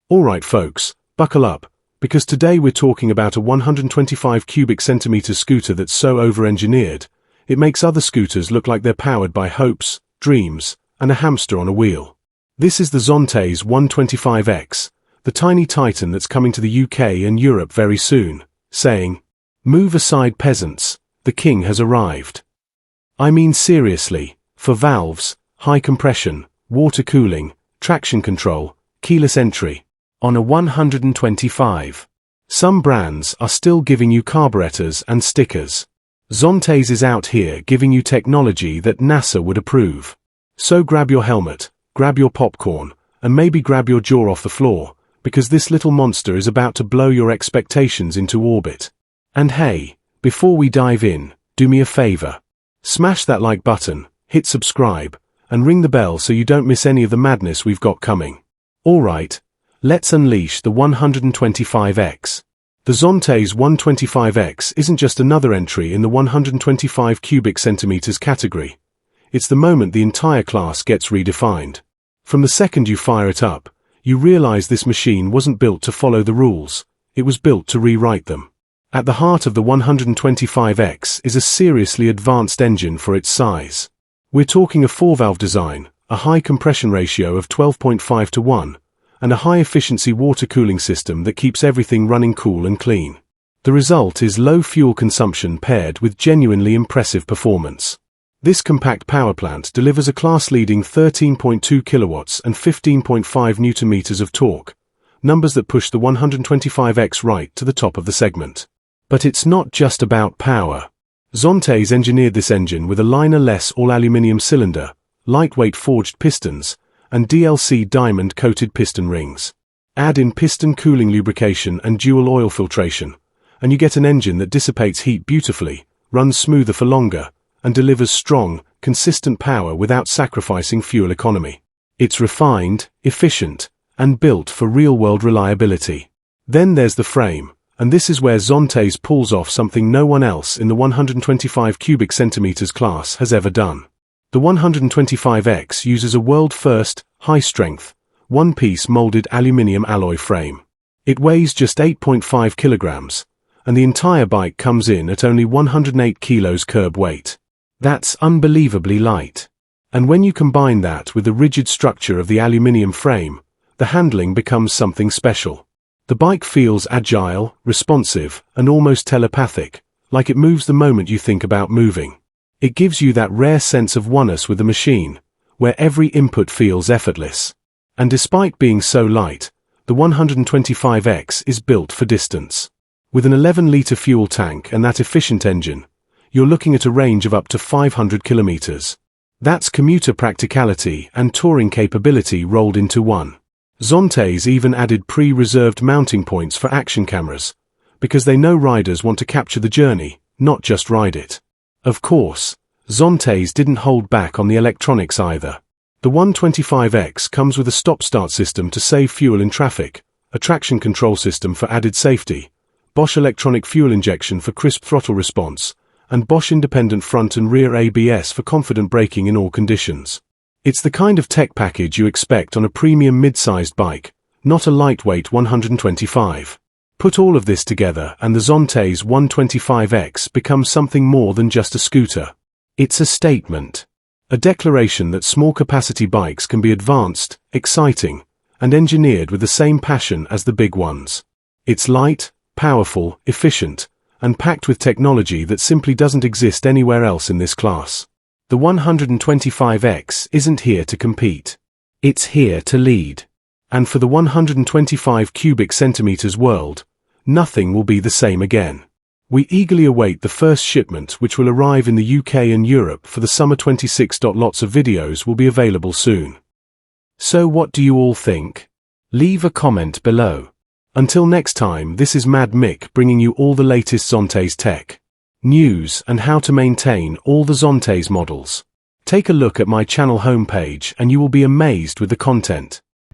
Alright folks, buckle up, because today we're talking about a 125 cubic centimeter scooter that's so over-engineered, it makes other scooters look like they're powered by hopes, dreams, and a hamster on a wheel. This is the Zontes 125X, the tiny titan that's coming to the UK and Europe very soon, saying, "Move aside peasants, the king has arrived." I mean seriously, for valves, high compression, water cooling, traction control, keyless entry, on a 125. Some brands are still giving you carburetors and stickers. Zontes is out here giving you technology that NASA would approve. So grab your helmet, grab your popcorn, and maybe grab your jaw off the floor, because this little monster is about to blow your expectations into orbit. And hey, before we dive in, do me a favor. Smash that like button, hit subscribe, and ring the bell so you don't miss any of the madness we've got coming. Alright, let's unleash the 125X. The Zontes 125X isn't just another entry in the 125 cubic centimeters category. It's the moment the entire class gets redefined. From the second you fire it up, you realize this machine wasn't built to follow the rules, it was built to rewrite them. At the heart of the 125X is a seriously advanced engine for its size. We're talking a 4-valve design, a high compression ratio of 12.5 to 1, and a high-efficiency water cooling system that keeps everything running cool and clean. The result is low fuel consumption paired with genuinely impressive performance. This compact power plant delivers a class-leading 13.2 kilowatts and 15.5 newton-meters of torque, numbers that push the 125X right to the top of the segment. But it's not just about power. Zontes engineered this engine with a liner-less all-aluminium cylinder, lightweight forged pistons, and DLC diamond-coated piston rings. Add in piston cooling lubrication and dual oil filtration, and you get an engine that dissipates heat beautifully, runs smoother for longer, and delivers strong, consistent power without sacrificing fuel economy. It's refined, efficient, and built for real-world reliability. Then there's the frame, and this is where Zontes pulls off something no one else in the 125 cubic centimeters class has ever done. The 125X uses a world-first, high-strength, one-piece molded aluminium alloy frame. It weighs just 8.5 kilograms, and the entire bike comes in at only 108 kilos curb weight. That's unbelievably light. And when you combine that with the rigid structure of the aluminium frame, the handling becomes something special. The bike feels agile, responsive, and almost telepathic, like it moves the moment you think about moving. It gives you that rare sense of oneness with the machine, where every input feels effortless. And despite being so light, the 125X is built for distance. With an 11-liter fuel tank and that efficient engine, you're looking at a range of up to 500 kilometers. That's commuter practicality and touring capability rolled into one. Zontes even added pre-reserved mounting points for action cameras, because they know riders want to capture the journey, not just ride it. Of course, Zontes didn't hold back on the electronics either. The 125X comes with a stop-start system to save fuel in traffic, a traction control system for added safety, Bosch electronic fuel injection for crisp throttle response, and Bosch independent front and rear ABS for confident braking in all conditions. It's the kind of tech package you expect on a premium mid-sized bike, not a lightweight 125. Put all of this together and the Zontes 125X becomes something more than just a scooter. It's a statement. A declaration that small-capacity bikes can be advanced, exciting, and engineered with the same passion as the big ones. It's light, powerful, efficient, and packed with technology that simply doesn't exist anywhere else in this class. The 125X isn't here to compete. It's here to lead. And for the 125 cubic centimeters world, nothing will be the same again. We eagerly await the first shipment, which will arrive in the UK and Europe for the summer 26. Lots of videos will be available soon. So what do you all think? Leave a comment below. Until next time, this is Mad Mick bringing you all the latest Zontes tech, news and how to maintain all the Zontes models. Take a look at my channel homepage and you will be amazed with the content.